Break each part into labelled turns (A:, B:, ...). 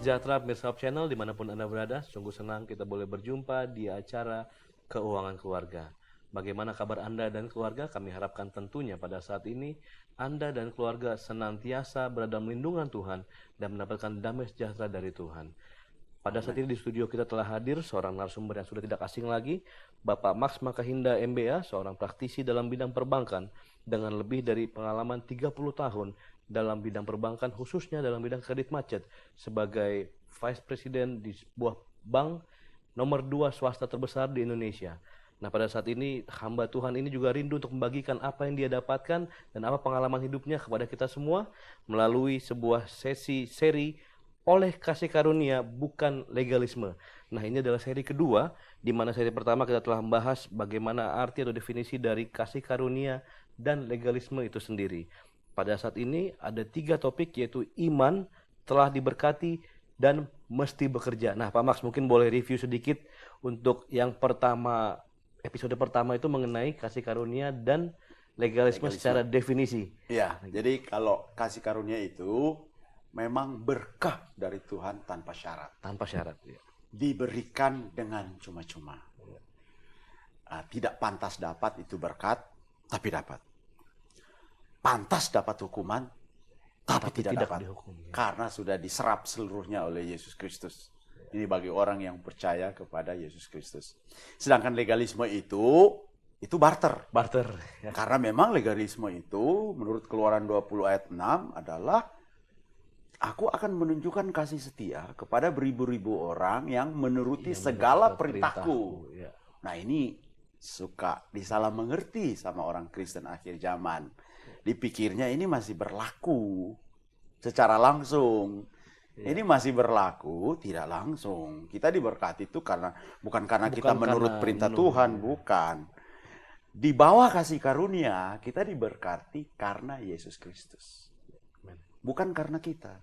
A: sejahtera pemirsa Hope Channel dimanapun Anda berada, sungguh senang kita boleh berjumpa di acara Keuangan Keluarga. Bagaimana kabar Anda dan keluarga? Kami harapkan tentunya pada saat ini Anda dan keluarga senantiasa berada dalam lindungan Tuhan dan mendapatkan damai sejahtera dari Tuhan. Pada saat ini di studio kita telah hadir seorang narasumber yang sudah tidak asing lagi, Bapak Max Makahinda MBA, seorang praktisi dalam bidang perbankan dengan lebih dari pengalaman 30 tahun dalam bidang perbankan, khususnya dalam bidang kredit macet sebagai Vice President di sebuah bank nomor 2 swasta terbesar di Indonesia. Nah, pada saat ini hamba Tuhan ini juga rindu untuk membagikan apa yang dia dapatkan dan apa pengalaman hidupnya kepada kita semua melalui sebuah seri oleh kasih karunia bukan legalisme. Nah, ini adalah seri kedua, di mana seri pertama kita telah membahas bagaimana arti atau definisi dari kasih karunia dan legalisme itu sendiri. Pada saat ini ada 3 topik, yaitu iman, telah diberkati, dan mesti bekerja. Nah, Pak Max mungkin boleh review sedikit untuk yang pertama, episode pertama itu mengenai kasih karunia dan legalisme secara definisi.
B: Iya, jadi kalau kasih karunia itu memang berkah dari Tuhan tanpa syarat.
A: Tanpa syarat. Ya.
B: Diberikan dengan cuma-cuma. Tidak pantas dapat itu berkat, tapi dapat. Pantas dapat hukuman, tapi tidak dapat.
A: Dihukum, ya.
B: Karena sudah diserap seluruhnya oleh Yesus Kristus. Ini bagi orang yang percaya kepada Yesus Kristus. Sedangkan legalisme itu barter.
A: Barter. Ya.
B: Karena memang legalisme itu menurut Keluaran 20 ayat 6 adalah aku akan menunjukkan kasih setia kepada beribu-ribu orang yang menuruti segala perintahku.
A: Ya.
B: Nah, ini suka disalah mengerti sama orang Kristen akhir zaman. Dipikirnya ini masih berlaku secara langsung. Ya. Ini masih berlaku tidak langsung. Kita diberkati itu bukan karena kita menurut perintah Tuhan, bukan. Di bawah kasih karunia kita diberkati karena Yesus Kristus. Bukan karena kita.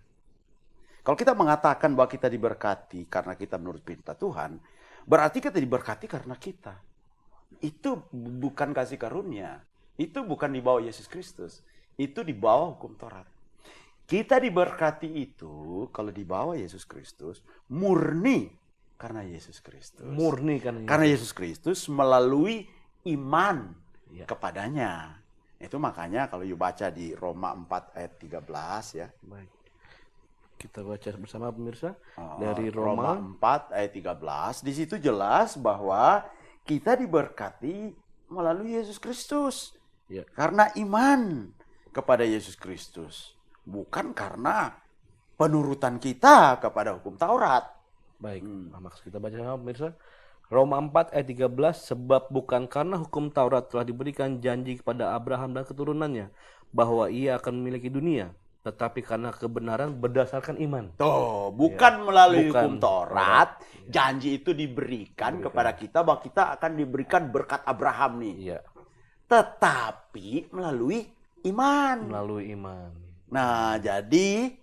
B: Kalau kita mengatakan bahwa kita diberkati karena kita menurut perintah Tuhan, berarti kita diberkati karena kita. Itu bukan kasih karunia. Itu bukan di bawah Yesus Kristus. Itu di bawah hukum Taurat. Kita diberkati itu kalau di bawah Yesus Kristus murni karena Yesus Kristus.
A: Murni
B: karena Yesus Kristus melalui iman kepadanya. Itu makanya kalau you baca di Roma 4 ayat 13 ya.
A: Baik. Kita baca bersama pemirsa dari
B: Roma 4 ayat 13. Di situ jelas bahwa kita diberkati melalui Yesus Kristus.
A: Ya.
B: Karena iman kepada Yesus Kristus. Bukan karena penurutan kita kepada hukum Taurat.
A: Baik, Max kita baca sama pemirsa. Roma 4 ayat 13, sebab bukan karena hukum Taurat telah diberikan janji kepada Abraham dan keturunannya bahwa ia akan memiliki dunia, tetapi karena kebenaran berdasarkan iman.
B: Bukan melalui hukum Taurat, janji itu diberikan kepada kita bahwa kita akan diberikan berkat Abraham nih.
A: Iya.
B: Tetapi melalui iman.
A: Melalui iman.
B: Nah, jadi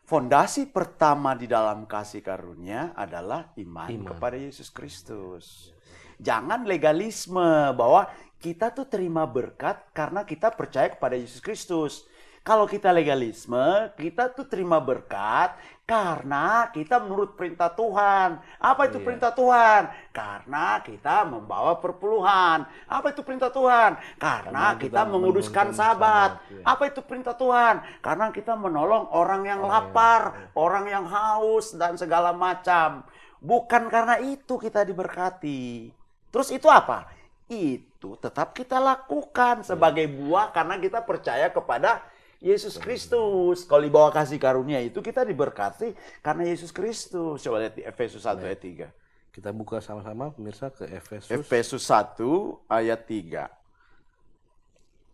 B: fondasi pertama di dalam kasih karunia adalah iman kepada Yesus Kristus. Jangan legalisme bahwa kita tuh terima berkat karena kita percaya kepada Yesus Kristus. Kalau kita legalisme, kita tuh terima berkat karena kita menurut perintah Tuhan. Apa itu perintah Tuhan? Karena kita membawa perpuluhan. Apa itu perintah Tuhan? Karena kita menguduskan sabat. Apa itu perintah Tuhan? Karena kita menolong orang yang lapar, orang yang haus, dan segala macam. Bukan karena itu kita diberkati. Terus itu apa? Itu tetap kita lakukan sebagai buah karena kita percaya kepada Yesus Kristus. Kalau di bawah kasih karunia itu kita diberkati karena Yesus Kristus. Coba lihat di Efesus 1 ayat 3.
A: Kita buka sama-sama pemirsa ke Efesus.
B: Efesus 1 ayat 3.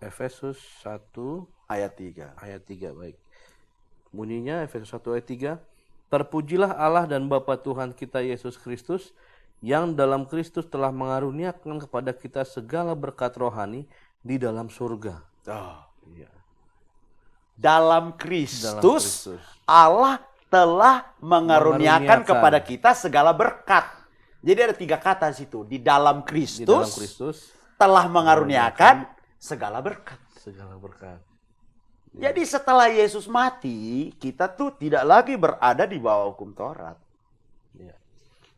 A: Efesus 1
B: ayat 3.
A: Ayat 3, baik. Bunyinya Efesus 1 ayat 3. Terpujilah Allah dan Bapa Tuhan kita Yesus Kristus, yang dalam Kristus telah mengaruniakan kepada kita segala berkat rohani di dalam surga. Iya.
B: Dalam Kristus, Allah telah mengaruniakan kepada kita segala berkat. Jadi ada 3 kata di situ. Di dalam Kristus telah mengaruniakan segala berkat.
A: Segala berkat.
B: Jadi setelah Yesus mati, kita tuh tidak lagi berada di bawah hukum Taurat.
A: Ya.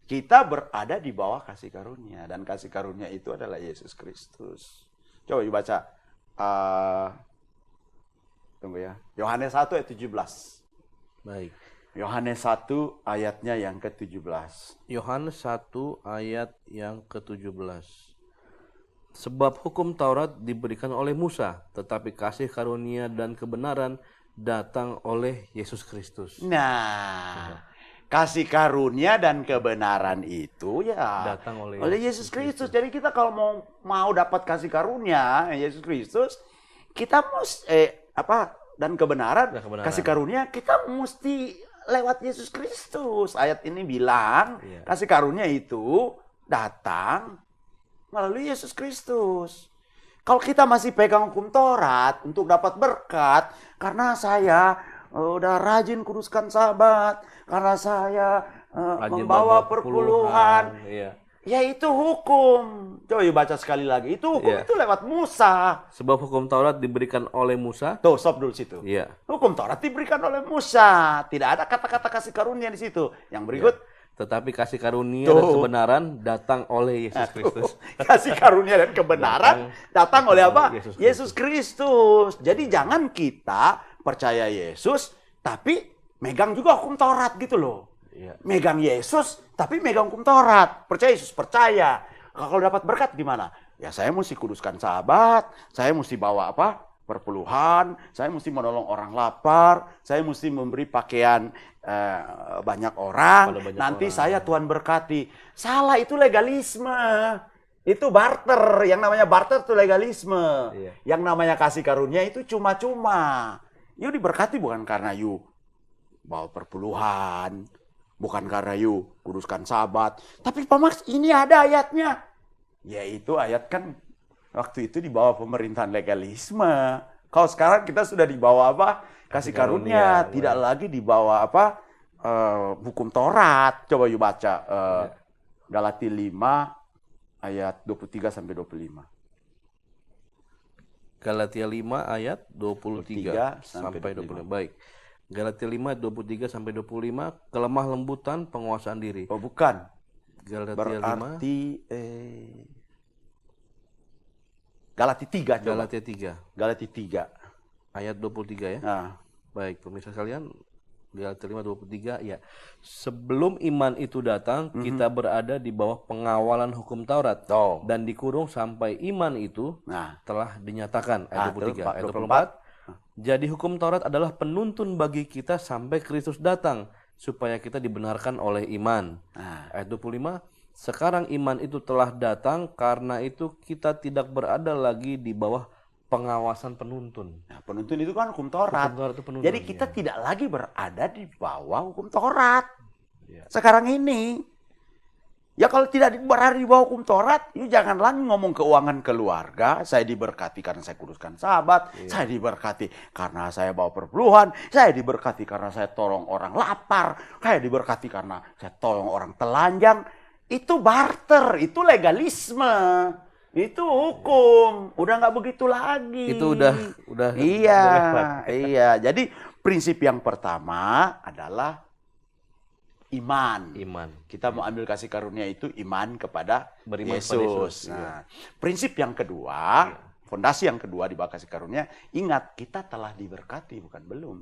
B: Kita berada di bawah kasih karunia. Dan kasih karunia itu adalah Yesus Kristus. Coba dibaca. Tunggu ya. Yohanes 1 ayat 17.
A: Baik.
B: Yohanes 1 ayatnya yang ke-17.
A: Yohanes 1 ayat yang ke-17. Sebab hukum Taurat diberikan oleh Musa, tetapi kasih karunia dan kebenaran datang oleh Yesus Kristus.
B: Nah, kasih karunia dan kebenaran itu ya
A: Datang oleh
B: Yesus Kristus. Jadi kita kalau mau dapat kasih karunia Yesus Kristus, kita mesti dan kebenaran, kasih karunia kita mesti lewat Yesus Kristus. Ayat ini bilang kasih karunia itu datang melalui Yesus Kristus. Kalau kita masih pegang hukum Taurat untuk dapat berkat, karena saya udah rajin kuduskan Sabat, karena saya membawa perpuluhan, ya itu hukum. Coba baca sekali lagi, itu hukum itu lewat Musa.
A: Sebab hukum Taurat diberikan oleh Musa.
B: Tuh, stop dulu situ.
A: Iya.
B: Hukum Taurat diberikan oleh Musa. Tidak ada kata-kata kasih karunia di situ. Yang berikut.
A: Tetapi kasih karunia dan kebenaran datang oleh Yesus Kristus.
B: Kasih karunia dan kebenaran datang oleh apa? Yesus Kristus. Jadi jangan kita percaya Yesus, tapi megang juga hukum Taurat gitu loh. Megang Yesus, tapi megang hukum Taurat. Percaya Yesus, percaya. Kalau dapat berkat gimana? Ya saya mesti kuduskan Sabat, saya mesti bawa perpuluhan, saya mesti menolong orang lapar, saya mesti memberi pakaian banyak orang, nanti saya Tuhan berkati. Salah, itu legalisme. Itu barter. Yang namanya barter itu legalisme. Yang namanya kasih karunia itu cuma-cuma. You diberkati bukan karena you bawa perpuluhan, bukan karena you kuduskan Sabat. Tapi Pak Max, ini ada ayatnya. Yaitu ayat kan waktu itu di bawah pemerintahan legalisme. Kalau sekarang kita sudah di bawah kasih karunia, tidak lagi di bawah hukum Taurat. Coba yuk baca Galatia 5 ayat 23 sampai 25.
A: Galatia 5 ayat 23 sampai 25. Baik. Galatia 5 23 sampai 25, kelemah lembutan penguasaan diri.
B: Oh, bukan.
A: Galatia
B: berarti
A: 5
B: Galatia 3 coba.
A: Galatia 3.
B: Galatia 3
A: ayat 23 ya.
B: Nah.
A: Baik, pemirsa sekalian, Galatia 5:23 ya. Sebelum iman itu datang, kita berada di bawah pengawalan hukum Taurat dan dikurung sampai iman itu telah dinyatakan. Ayat 23, ayat 24. Jadi hukum Taurat adalah penuntun bagi kita sampai Kristus datang supaya kita dibenarkan oleh iman. Ayat 25. Sekarang iman itu telah datang, karena itu kita tidak berada lagi di bawah pengawasan penuntun.
B: Nah, penuntun itu kan hukum Taurat.
A: Hukum Taurat itu penuntun,
B: jadi kita tidak lagi berada di bawah hukum Taurat. Sekarang ini, ya kalau tidak berada di bawah hukum Taurat, you jangan lagi ngomong keuangan keluarga. Saya diberkati karena saya kuduskan Sabat. Saya diberkati karena saya bawa perpuluhan. Saya diberkati karena saya tolong orang lapar. Saya diberkati karena saya tolong orang telanjang. Itu barter, itu legalisme, itu hukum, udah nggak begitu lagi.
A: Itu udah.
B: Iya. Jadi prinsip yang pertama adalah iman. Kita mau ambil kasih karunia itu iman kepada Yesus. Nah, prinsip yang kedua, fondasi yang kedua di bawah kasih karunia, ingat kita telah diberkati, bukan belum.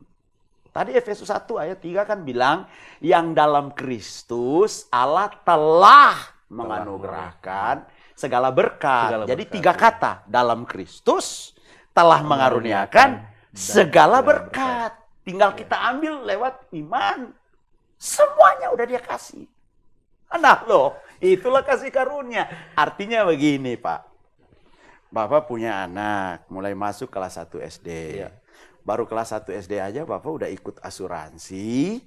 B: Tadi Efesus 1 ayat 3 kan bilang, yang dalam Kristus Allah telah menganugerahkan segala berkat. Jadi 3 kata, dalam Kristus telah mengaruniakan segala berkat. Tinggal kita ambil lewat iman. Semuanya udah dia kasih. Nah loh, itulah kasih karunia. Artinya begini Pak. Bapak punya anak, mulai masuk kelas 1 SD. Baru kelas 1 SD aja Bapak udah ikut asuransi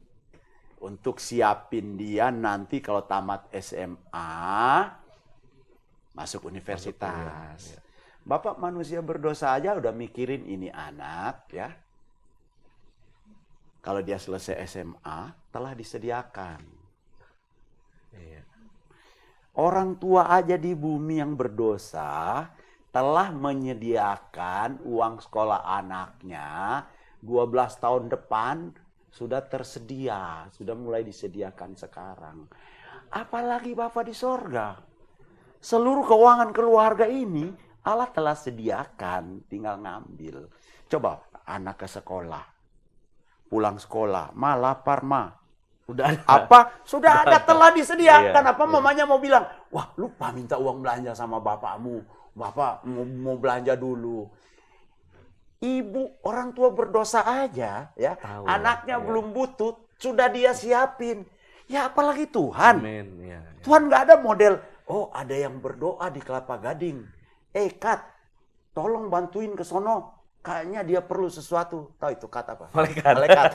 B: untuk siapin dia nanti kalau tamat SMA masuk universitas. Bapak manusia berdosa aja udah mikirin ini anak ya. Kalau dia selesai SMA telah disediakan. Orang tua aja di bumi yang berdosa telah menyediakan uang sekolah anaknya 12 tahun depan sudah tersedia, sudah mulai disediakan sekarang. Apalagi Bapa di sorga. Seluruh keuangan keluarga ini Allah telah sediakan, tinggal ngambil. Coba anak ke sekolah, pulang sekolah, ma lapar ma.
A: Udah ada.
B: Apa? Sudah ada, telah disediakan.
A: Iya,
B: Apa
A: iya.
B: mamanya mau bilang, wah lupa minta uang belanja sama bapakmu. Bapak mau belanja dulu. Ibu, orang tua berdosa aja, ya.
A: Tahu,
B: Anaknya
A: iya.
B: belum butuh, sudah dia siapin. Ya apalagi Tuhan.
A: Amin. Ya, ya.
B: Tuhan nggak ada model, oh ada yang berdoa di Kelapa Gading. Kat, tolong bantuin ke sono. Kayaknya dia perlu sesuatu. Tahu itu kata apa?
A: Malaikat.
B: Malaikat.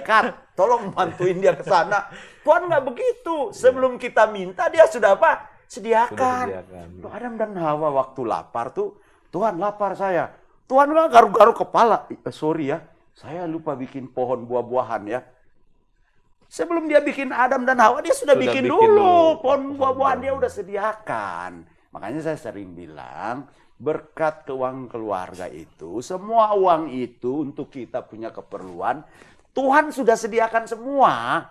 B: Kat, tolong bantuin dia ke sana. Tuhan nggak begitu. Sebelum kita minta, dia sudah apa?
A: Sudah
B: Sediakan.
A: sediakan.
B: Tuh, Adam dan Hawa waktu lapar tuh, Tuhan lapar saya. Tuhan nggak garuk-garuk kepala. Sorry ya, saya lupa bikin pohon buah-buahan ya. Sebelum dia bikin Adam dan Hawa, dia sudah bikin dulu. Pohon buah-buahan dia udah sediakan. Makanya saya sering bilang, berkat keuangan keluarga itu, semua uang itu untuk kita punya keperluan, Tuhan sudah sediakan semua.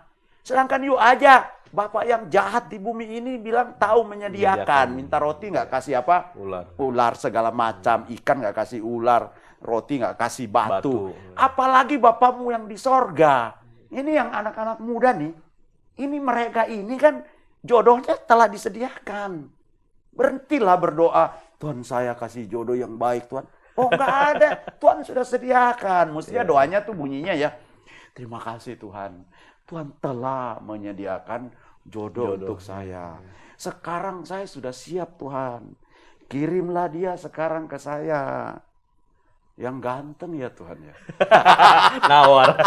B: Sedangkan yuk aja, Bapak yang jahat di bumi ini bilang tahu menyediakan. Minta roti nggak kasih apa?
A: Ular.
B: Ular segala macam. Ikan nggak kasih ular. Roti nggak kasih batu.
A: Batu.
B: Apalagi Bapakmu yang di sorga. Ini yang anak-anak muda nih. Ini mereka ini kan jodohnya telah disediakan. Berhentilah berdoa. Tuhan saya kasih jodoh yang baik Tuhan. Oh nggak ada. Tuhan sudah sediakan. Mestinya doanya tuh bunyinya ya. Terima kasih Tuhan. Tuhan telah menyediakan jodoh untuk saya. Sekarang saya sudah siap Tuhan. Kirimlah dia sekarang ke saya. Yang ganteng ya Tuhan ya.
A: Nawar.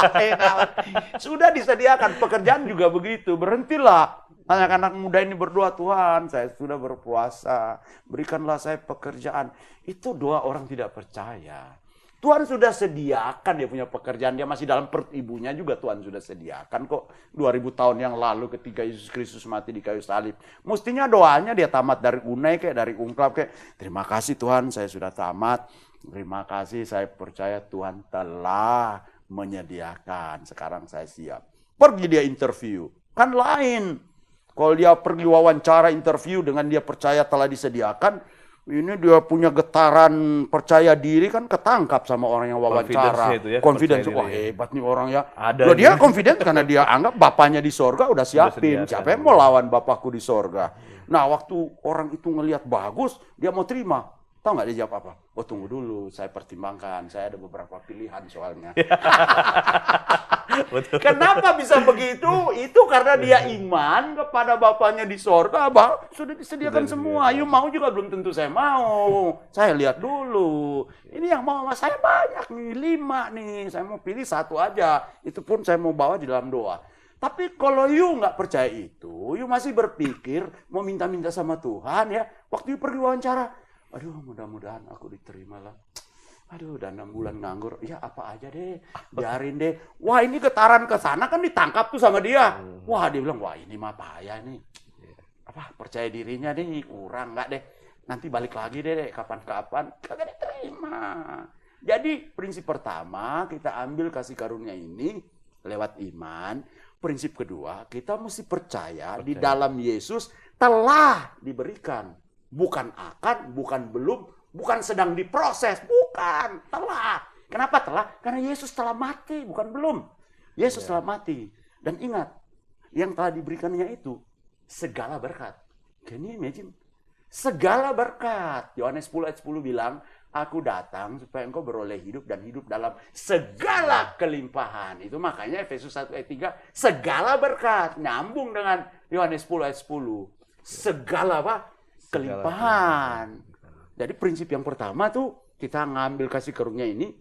B: Sudah disediakan. Pekerjaan juga begitu. Berhentilah. Anak-anak muda ini berdoa, Tuhan saya sudah berpuasa. Berikanlah saya pekerjaan. Itu doa orang tidak percaya. Tuhan sudah sediakan dia punya pekerjaan. Dia masih dalam perut ibunya juga Tuhan sudah sediakan kok. 2000 tahun yang lalu ketika Yesus Kristus mati di kayu salib. Mestinya doanya dia tamat dari Unai kayak dari Ungklap kayak. Terima kasih Tuhan saya sudah tamat. Terima kasih saya percaya Tuhan telah menyediakan. Sekarang saya siap. Pergi dia interview. Kan lain. Kalau dia pergi wawancara interview dengan dia percaya telah disediakan. Ini dia punya getaran percaya diri kan ketangkap sama orang yang wawancara. Confidence, wah hebat nih orang ya. Loh, dia confident karena dia anggap bapaknya di sorga udah siapin. Siapa yang mau lawan bapakku di sorga? Nah waktu orang itu ngelihat bagus, dia mau terima. Tahu nggak dia jawab apa? Oh tunggu dulu, saya pertimbangkan. Saya ada beberapa pilihan soalnya. Kenapa bisa begitu? Itu karena dia iman kepada Bapaknya di sorga, sudah disediakan semua. You mau juga belum tentu saya mau. Saya lihat dulu. Ini yang mau sama saya banyak nih, 5 nih. Saya mau pilih 1 aja. Itu pun saya mau bawa di dalam doa. Tapi kalau you nggak percaya itu, you masih berpikir mau minta-minta sama Tuhan ya. Waktu you pergi wawancara, aduh mudah-mudahan aku diterima lah. Aduh, udah 6 bulan nganggur. Ya apa aja deh, biarin deh. Wah ini getaran ke sana kan ditangkap tuh sama dia. Wah dia bilang, wah ini mah bahaya nih. Apa percaya dirinya nih kurang nggak deh. Nanti balik lagi deh kapan-kapan. Kagak diterima. Jadi prinsip pertama kita ambil kasih karunia ini lewat iman. Prinsip kedua kita mesti percaya di dalam Yesus telah diberikan. Bukan akan, bukan belum, bukan sedang diproses, bukan, telah. Kenapa telah? Karena Yesus telah mati, bukan belum. Yesus telah mati. Dan ingat, yang telah diberikannya itu segala berkat. Can you imagine? Segala berkat. Yohanes 10 ayat 10 bilang, aku datang supaya engkau beroleh hidup dan hidup dalam segala kelimpahan. Itu makanya Efesus 1 ayat 3, segala berkat. Nyambung dengan Yohanes 10 ayat 10. Segala apa? Kelimpahan. Jadi prinsip yang pertama tuh kita ngambil kasih karunia ini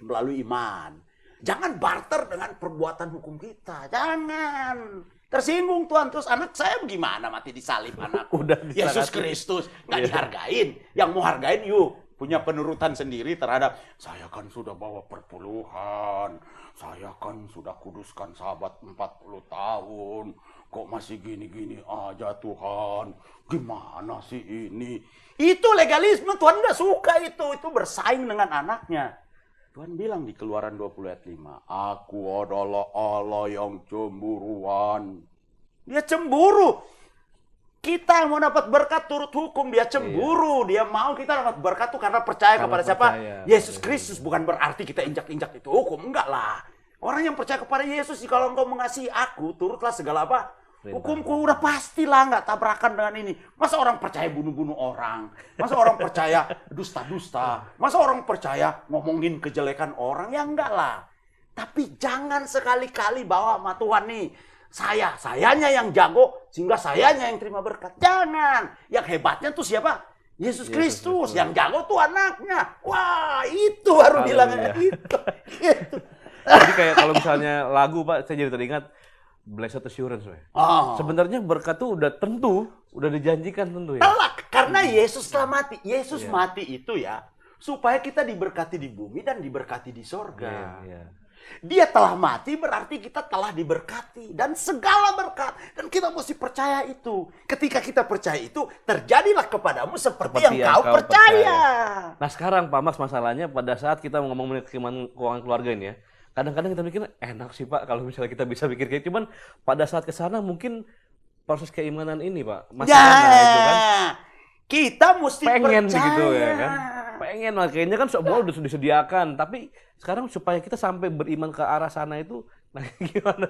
B: melalui iman. Jangan barter dengan perbuatan hukum kita. Jangan. Tersinggung Tuhan. Terus anak saya gimana mati disalib anak? Yesus Kristus. Nggak dihargain. Yang mau hargain yuk. Punya penurutan sendiri terhadap. Saya kan sudah bawa perpuluhan. Saya kan sudah kuduskan sahabat 40 tahun. kok masih gini-gini aja Tuhan, gimana sih ini? Itu legalisme, Tuhan nggak suka itu bersaing dengan anaknya. Tuhan bilang di Keluaran 20 ayat 5, aku adalah Allah yang cemburuan. Dia cemburu. Kita yang mau dapat berkat turut hukum, dia cemburu. Dia mau kita dapat berkat itu karena percaya kepada siapa? Yesus Kristus. Bukan berarti kita injak-injak itu hukum, enggak lah. Orang yang percaya kepada Yesus, kalau engkau mengasihi aku, turutlah segala apa? Hukumku udah pastilah nggak tabrakan dengan ini. Masa orang percaya bunuh-bunuh orang? Masa orang percaya dusta-dusta? Masa orang percaya ngomongin kejelekan orang? Ya enggak lah. Tapi jangan sekali-kali bawa sama Tuhan nih. Sayanya yang jago, sehingga sayanya yang terima berkat. Jangan. Yang hebatnya tuh siapa? Yesus Kristus. Yang jago tuh anaknya. Wah, itu baru bilangnya itu.
A: Jadi kayak kalau misalnya lagu, Pak, saya jadi teringat Blessed Assurance. Sebenarnya berkat itu udah tentu, udah dijanjikan tentu ya.
B: Karena Yesus telah mati. Yesus mati itu ya, supaya kita diberkati di bumi dan diberkati di sorga. Dia telah mati berarti kita telah diberkati. Dan segala berkat. Dan kita mesti percaya itu. Ketika kita percaya itu, terjadilah kepadamu seperti yang kau percaya.
A: Nah sekarang Pak Max, masalahnya pada saat kita ngomong mengenai keuangan keluarga ini ya, kadang-kadang kita mikir enak sih Pak kalau misalnya kita bisa pikir kayak, cuman pada saat kesana mungkin proses keimanan ini Pak masih itu kan.
B: Kita mesti
A: pengen
B: percaya.
A: Gitu ya kan. Pengen, makanya kan semua udah disediakan, tapi sekarang supaya kita sampai beriman ke arah sana itu, nah gimana?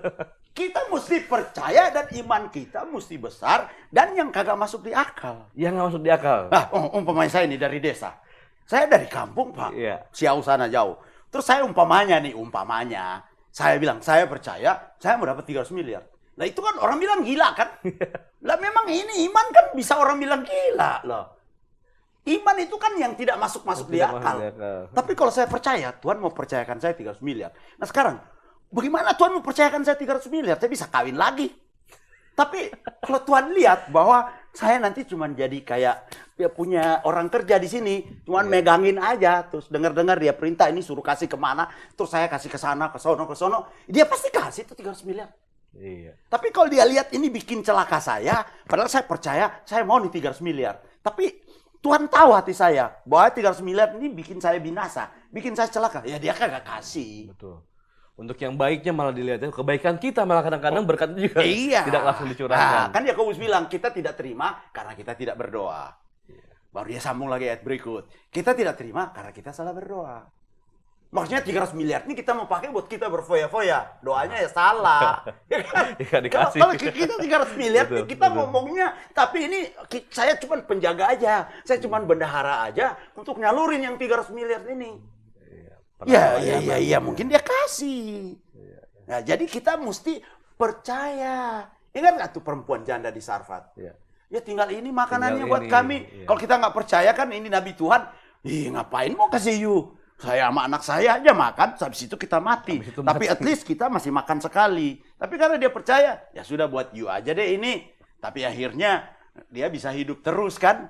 B: Kita mesti percaya dan iman kita mesti besar dan yang kagak masuk di akal.
A: Yang nggak masuk di akal.
B: Nah, umpamanya saya ini dari desa, saya dari kampung Pak, Siau sana jauh. Terus saya umpamanya, saya bilang, saya percaya, saya mau dapat 300 miliar. Nah itu kan orang bilang gila kan? Lah memang ini iman kan bisa orang bilang gila loh. Iman itu kan yang tidak masuk di akal. Tapi kalau saya percaya, Tuhan mau percayakan saya 300 miliar. Nah sekarang, bagaimana Tuhan mau percayakan saya 300 miliar? Saya bisa kawin lagi. Tapi kalau Tuhan lihat bahwa saya nanti cuma jadi kayak dia punya orang kerja di sini, cuma megangin aja, terus dengar-dengar dia perintah ini suruh kasih kemana, terus saya kasih ke sana, ke sono, dia pasti kasih itu 300 miliar. Tapi kalau dia lihat ini bikin celaka saya, padahal saya percaya saya mau nih 300 miliar. Tapi Tuhan tahu hati saya bahwa 300 miliar ini bikin saya binasa, bikin saya celaka. Ya dia kagak kasih.
A: Betul. Untuk yang baiknya malah dilihatnya, kebaikan kita malah kadang-kadang berkatnya juga tidak langsung dicurahkan.
B: Nah, kan Yakobus bilang kita tidak terima karena kita tidak berdoa. Baru dia sambung lagi ayat berikut. Kita tidak terima karena kita salah berdoa. Maksudnya 300 miliar ini kita mau pakai buat kita berfoya-foya. Doanya ya salah. Kalau kita 300 miliar kita ngomongnya, tapi ini saya cuma penjaga aja. Saya cuma bendahara aja untuk nyalurin yang 300 miliar ini. Ya, mungkin dia kasih. Nah, jadi kita mesti percaya. Ingat nggak tuh perempuan janda di Sarfat? Ya tinggal ini makanannya buat kami. Kalau kita nggak percaya kan ini Nabi Tuhan, ngapain mau kasih you? Saya sama anak saya aja makan, habis itu kita mati. Tapi at least kita masih makan sekali. Tapi karena dia percaya, ya sudah buat you aja deh ini. Tapi akhirnya dia bisa hidup terus kan?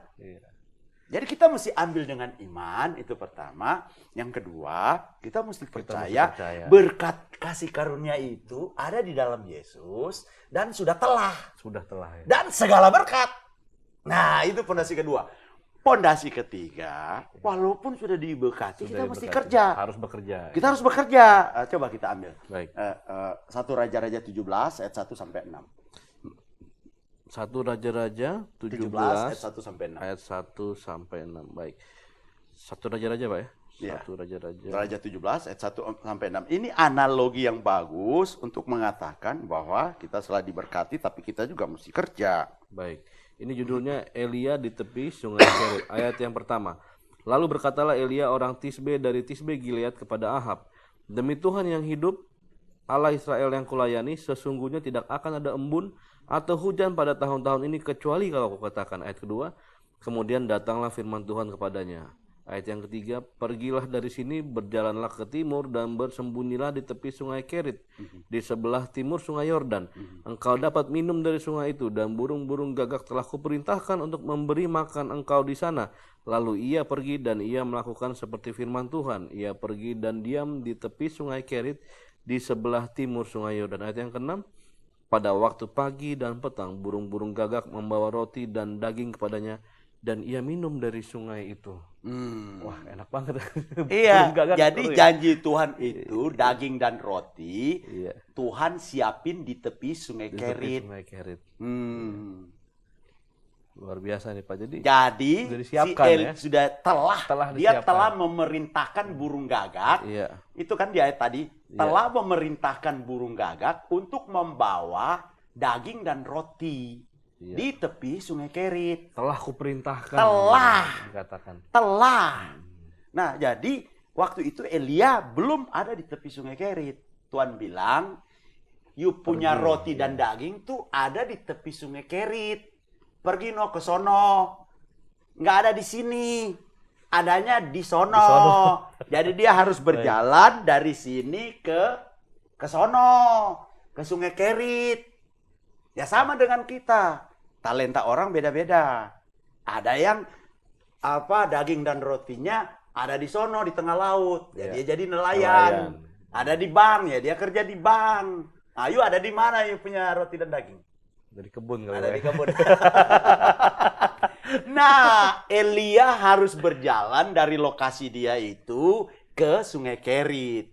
B: Jadi kita mesti ambil dengan iman, itu pertama. Yang kedua, kita mesti percaya berkat kasih karunia itu ada di dalam Yesus dan sudah telah.
A: Ya.
B: Dan segala berkat. Nah, itu fondasi kedua. Fondasi ketiga, walaupun sudah diberkati, kita mesti kerja.
A: Harus bekerja.
B: Kita harus bekerja. Coba kita ambil.
A: Baik.
B: 1 Raja-Raja 17 ayat 1 sampai 6.
A: 1 Raja-Raja 17
B: ayat 1 sampai 6.
A: Ayat 1 sampai 6. Baik. 1 Raja-Raja Pak ya?
B: Ya.
A: 1 Raja-Raja.
B: Raja 17 ayat 1 sampai 6. Ini analogi yang bagus untuk mengatakan bahwa kita telah diberkati tapi kita juga mesti kerja.
A: Baik. Ini judulnya Elia di tepi sungai Kerit. Ayat yang pertama. Lalu berkatalah Elia orang Tisbe dari Tisbe Gilead kepada Ahab, demi Tuhan yang hidup, Allah Israel yang kulayani, sesungguhnya tidak akan ada embun atau hujan pada tahun-tahun ini kecuali kalau kau katakan. Ayat kedua, kemudian datanglah firman Tuhan kepadanya. Ayat yang ketiga, pergilah dari sini, berjalanlah ke timur dan bersembunyilah di tepi sungai Kerit, di sebelah timur sungai Yordan. Engkau dapat minum dari sungai itu, dan burung-burung gagak telah kuperintahkan untuk memberi makan engkau di sana. Lalu ia pergi dan ia melakukan seperti firman Tuhan. Ia pergi dan diam di tepi sungai Kerit, di sebelah timur sungai Yordan. Ayat yang keenam, Pada waktu pagi dan petang, burung-burung gagak membawa roti dan daging kepadanya, dan ia minum dari sungai itu. Wah, enak banget.
B: Iya,
A: Burung gagak
B: jadi
A: seru ya.
B: janji Tuhan itu daging dan roti
A: Iya.
B: Tuhan siapin di tepi sungai
A: Di tepi
B: Kerit.
A: sungai Kerit.
B: Hmm.
A: Luar biasa nih Pak. Jadi
B: Jadi
A: sudah
B: si
A: disiapkan ya.
B: sudah
A: Telah
B: dia
A: disiapkan.
B: telah memerintahkan burung gagak.
A: Iya.
B: Itu kan di ayat tadi telah memerintahkan burung gagak untuk membawa daging dan roti
A: Iya.
B: di tepi sungai Kerit.
A: Telah kuperintahkan.
B: Telah.
A: Dikatakan.
B: Telah. Nah, jadi waktu itu Elia belum ada di tepi sungai Kerit. Tuhan bilang, "You punya
A: Pergi,
B: roti dan daging tuh ada di tepi sungai Kerit. Pergi no ke sono. Nggak ada di sini. Adanya di sono."
A: Di sono.
B: Jadi dia harus berjalan dari sini ke sono, ke sungai Kerit. Ya sama dengan kita. Talenta orang beda-beda. Ada yang daging dan rotinya ada di sono di tengah laut. Ya,
A: Iya.
B: dia jadi nelayan.
A: Nelayan.
B: Ada di bank ya, dia kerja di bank. Ayo ada di mana you punya roti dan daging?
A: Dari kebun kalau
B: Ada
A: ya.
B: di kebun. Nah, Elia harus berjalan dari lokasi dia itu ke Sungai Kerit.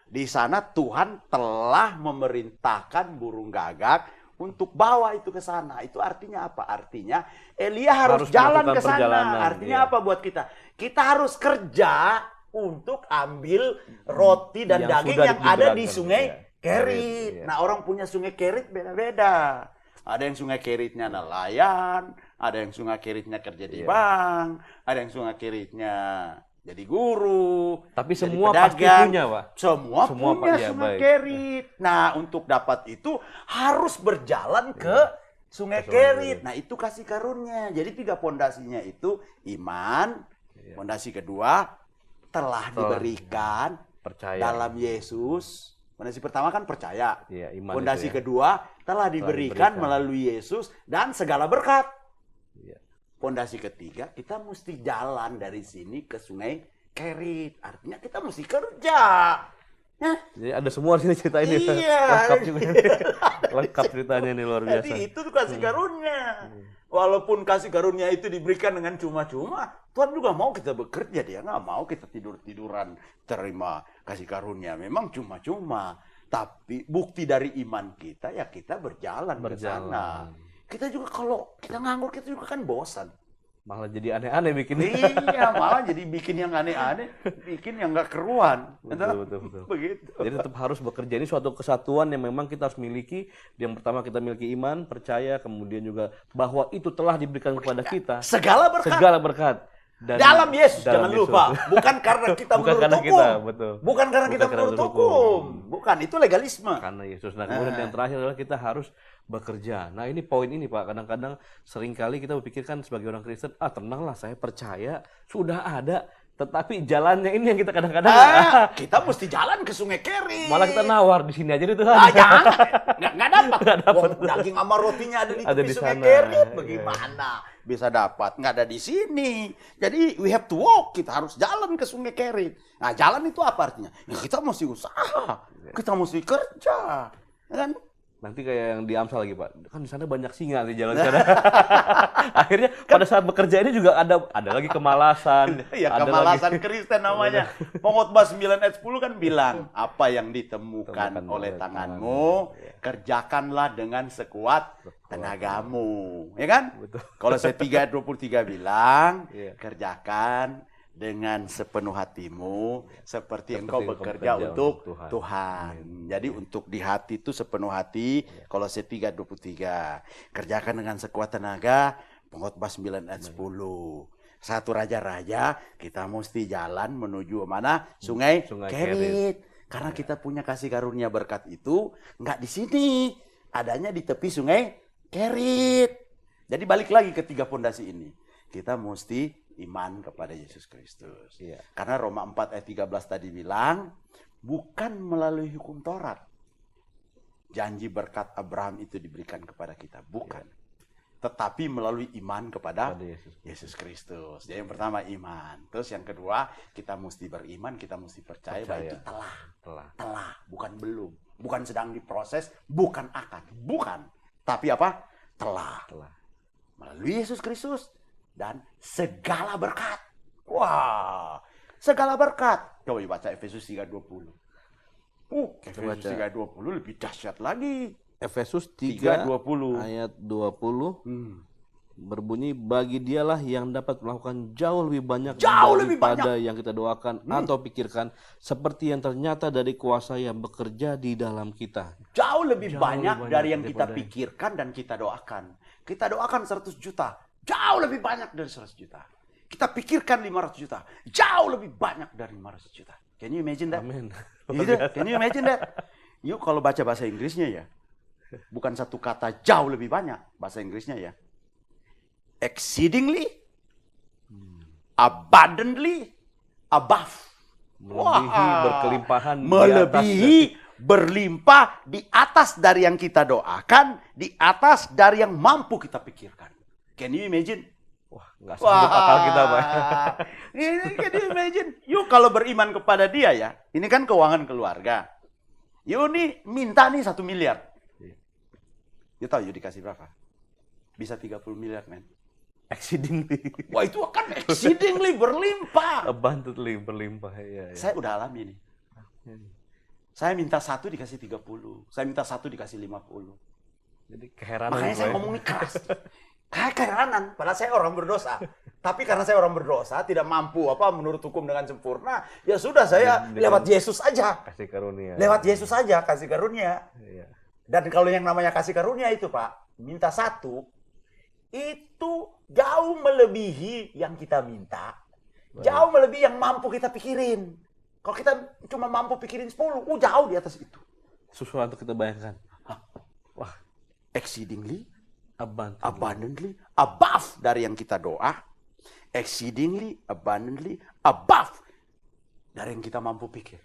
B: Di sana Tuhan telah memerintahkan burung gagak untuk bawa itu ke sana. Itu artinya apa? Artinya Elia harus jalan
A: melakukan
B: ke sana.
A: perjalanan,
B: Artinya
A: iya.
B: apa buat kita? Kita harus kerja untuk ambil roti dan
A: Yang
B: daging
A: sudah
B: yang ada di
A: diberangkan,
B: Sungai
A: iya.
B: Kerit.
A: Iya.
B: Nah, orang punya Sungai Kerit beda-beda. Ada yang Sungai Keritnya nelayan, ada yang Sungai Keritnya kerja di
A: Iya.
B: bank, ada yang Sungai Keritnya jadi guru.
A: Tapi
B: jadi
A: semua pasti
B: pedagang.
A: punya, Pak.
B: Semua
A: Semua,
B: punya
A: Pak. Iya,
B: Sungai
A: baik.
B: Kerit. Nah, untuk dapat itu harus berjalan ke Sungai
A: Ke Sungai
B: Kerit.
A: Kerit.
B: Nah, itu kasih karunia. Jadi 3 pondasinya itu iman.
A: Iya.
B: Pondasi kedua telah diberikan
A: Percaya.
B: dalam Yesus. Pondasi pertama kan percaya.
A: Iya, iman
B: Pondasi
A: itu ya.
B: kedua telah diberikan
A: diberikan.
B: melalui Yesus dan segala berkat.
A: Iya.
B: Pondasi ketiga, kita mesti jalan dari sini ke Sungai Kerit. Artinya kita mesti kerja. Nah,
A: Jadi ada semua di sini cerita ini.
B: Iya.
A: Lengkap juga. Lengkap ceritanya ini luar biasa.
B: jadi itu tuh kasih karunia. Walaupun kasih karunia itu diberikan dengan cuma-cuma, Tuhan juga mau kita bekerja. Dia nggak mau kita tidur-tiduran terima kasih karunia. Memang cuma-cuma. Tapi bukti dari iman kita, ya kita berjalan ke sana. Kita juga kalau kita nganggur, kita juga kan bosan.
A: Malah jadi aneh-aneh bikinnya.
B: Iya, malah jadi bikin yang aneh-aneh, bikin yang nggak keruan.
A: Betul.
B: Begitu.
A: Jadi tetap harus bekerja. Ini suatu kesatuan yang memang kita harus miliki. Yang pertama kita miliki iman, percaya, kemudian juga bahwa itu telah diberikan kepada kita.
B: Segala berkat.
A: Segala berkat. Dan
B: Dalam Yesus,
A: dalam
B: jangan
A: Yesus.
B: lupa. Bukan karena kita
A: Bukan
B: menurut
A: karena
B: hukum.
A: kita, betul.
B: Bukan karena
A: Bukan
B: kita
A: karena
B: menurut
A: menurut
B: hukum. Bukan, itu legalisme.
A: Karena Yesus. Nah, kemudian yang terakhir adalah kita harus bekerja. Nah, ini poin ini Pak. Kadang-kadang seringkali kita berpikirkan sebagai orang Kristen, tenanglah, saya percaya sudah ada. Tetapi jalannya ini yang kita kadang-kadang
B: Kita mesti jalan ke Sungai Kerit.
A: malah kita nawar di sini aja nih Tuhan.
B: Jangan. Nggak dapat. Wong, daging sama rotinya ada di
A: Ada
B: tepi
A: di
B: Sungai
A: sana.
B: Kerit. Bagaimana bisa dapat? Nggak ada di sini. Jadi we have to walk. Kita harus jalan ke Sungai Kerit. Nah, jalan itu apa artinya? Ya, kita mesti usaha. Kita mesti kerja. Ya kan?
A: Nanti kayak yang di Amsal lagi Pak, kan di sana banyak singa di jalan sana. Akhirnya pada saat bekerja ini juga ada lagi kemalasan.
B: Ya,
A: ada
B: kemalasan
A: lagi-
B: Kristen namanya. Pengkhotbah 9 ayat 10 kan bilang, apa yang ditemukan
A: Temukan
B: oleh
A: oleh
B: tanganmu, kerjakanlah dengan sekuat tenagamu. Ya kan?
A: Betul.
B: Kalau saya 3 ayat 23 bilang,
A: Iya.
B: kerjakan dengan sepenuh hatimu seperti engkau bekerja
A: bekerja
B: untuk
A: untuk
B: Tuhan. Jadi untuk di hati itu sepenuh hati. Kalau saya 3:23 kerjakan dengan sekuat tenaga. Pengkhotbah 9 ayat 10. 1 Raja-Raja kita mesti jalan menuju mana? Sungai
A: Kerit.
B: Kerit. Karena kita punya kasih karunia berkat itu nggak di sini, adanya di tepi Sungai Kerit. Jadi balik lagi ke 3 pondasi ini. Kita mesti iman kepada Yesus Kristus.
A: Iya.
B: Karena Roma 4 ayat 13 tadi bilang, bukan melalui hukum Taurat. Janji berkat Abraham itu diberikan kepada kita. Bukan. Tetapi melalui iman kepada Yesus Kristus. Jadi yang pertama iman. Terus yang kedua, kita mesti beriman, kita mesti percaya bahwa itu telah. Bukan belum. Bukan sedang diproses, bukan akan, bukan. Tapi apa? Telah. Melalui Yesus Kristus dan segala berkat. Wah, segala berkat. Coba baca Efesus 3:20. Efesus 3:20 lebih dahsyat lagi.
A: Efesus 3
B: 3:20.
A: ayat 20 berbunyi, bagi dialah yang dapat melakukan jauh lebih banyak daripada yang kita doakan atau pikirkan, seperti yang ternyata dari kuasa yang bekerja di dalam kita.
B: Jauh lebih banyak dari yang kita pikirkan dan kita doakan. Kita doakan 100 juta, jauh lebih banyak dari 100 juta. Kita pikirkan 500 juta, jauh lebih banyak dari 500 juta. Can you imagine that?
A: Amin.
B: Can you imagine that? Yuk kalau baca bahasa Inggrisnya ya, bukan satu kata jauh lebih banyak bahasa Inggrisnya ya. Exceedingly, abundantly, above.
A: Melebihi, berkelimpahan,
B: melebihi, berlimpah di atas dari yang kita doakan, di atas dari yang mampu kita pikirkan. Can you imagine?
A: Wah, nggak sanggup akal kita, Pak.
B: Ini can you imagine? Yuk kalau beriman kepada dia ya, ini kan keuangan keluarga. Yuk nih minta nih 1 miliar. Yuk tahu yuk dikasih berapa? Bisa 30 miliar, men.
A: Exceedingly.
B: Wah itu akan exceedingly berlimpah.
A: Abundantly berlimpah. Ya.
B: Saya udah alami nih. Saya minta 1 dikasih 30. Saya minta 1 dikasih 50.
A: Jadi keheranan.
B: Makanya saya ngomong keras. Kayak keheranan. Padahal saya orang berdosa. Tapi karena saya orang berdosa, tidak mampu menurut hukum dengan sempurna, ya sudah saya lewat Yesus aja.
A: Kasih karunia.
B: Lewat Yesus aja kasih karunia.
A: Iya.
B: Dan kalau yang namanya kasih karunia itu Pak, minta 1, itu jauh melebihi yang kita minta. Jauh melebihi yang mampu kita pikirin. Kalau kita cuma mampu pikirin 10, jauh di atas itu.
A: Susah untuk kita bayangkan. Wah,
B: exceedingly,
A: abundantly,
B: above dari yang kita doa. Exceedingly, abundantly, above dari yang kita mampu pikir.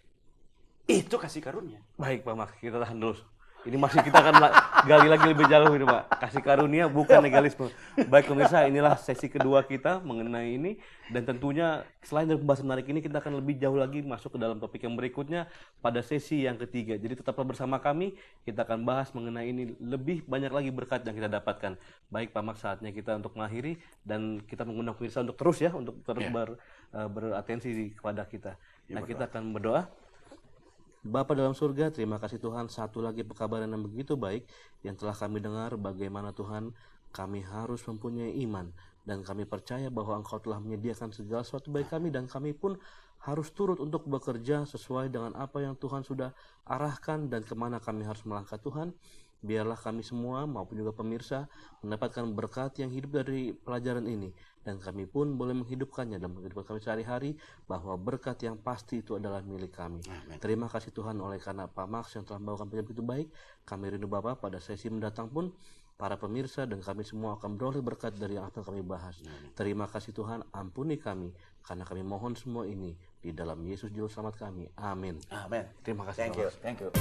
B: Itu kasih karunia.
A: Baik Pak Mak, kita tahan dulu. Ini masih kita akan gali lagi lebih jauh ini Pak. Kasih karunia bukan legalisme. Baik pemirsa, inilah sesi kedua kita mengenai ini. Dan tentunya selain dari pembahasan menarik ini, kita akan lebih jauh lagi masuk ke dalam topik yang berikutnya pada sesi yang ketiga. Jadi tetaplah bersama kami, kita akan bahas mengenai ini lebih banyak lagi berkat yang kita dapatkan. Baik Pak Mak, saatnya kita untuk mengakhiri dan kita mengundang pemirsa untuk terus beratensi kepada kita. Nah, kita akan berdoa. Bapa dalam surga, terima kasih Tuhan, satu lagi pekabaran yang begitu baik yang telah kami dengar, bagaimana Tuhan kami harus mempunyai iman dan kami percaya bahwa Engkau telah menyediakan segala sesuatu bagi kami dan kami pun harus turut untuk bekerja sesuai dengan apa yang Tuhan sudah arahkan dan kemana kami harus melangkah. Tuhan, biarlah kami semua maupun juga pemirsa mendapatkan berkat yang hidup dari pelajaran ini dan kami pun boleh menghidupkannya dalam kehidupan kami sehari-hari, bahwa berkat yang pasti itu adalah milik kami. Amen. Terima kasih Tuhan oleh karena Pak Max yang telah membawakan penyampaian itu baik. Kami rindu Bapa pada sesi mendatang pun para pemirsa dan kami semua akan beroleh berkat dari yang akan kami bahas. Amen. Terima kasih Tuhan, ampuni kami karena kami mohon semua ini di dalam Yesus Juru Selamat kami. Amin.
B: Amin.
A: Terima kasih.
B: Thank you.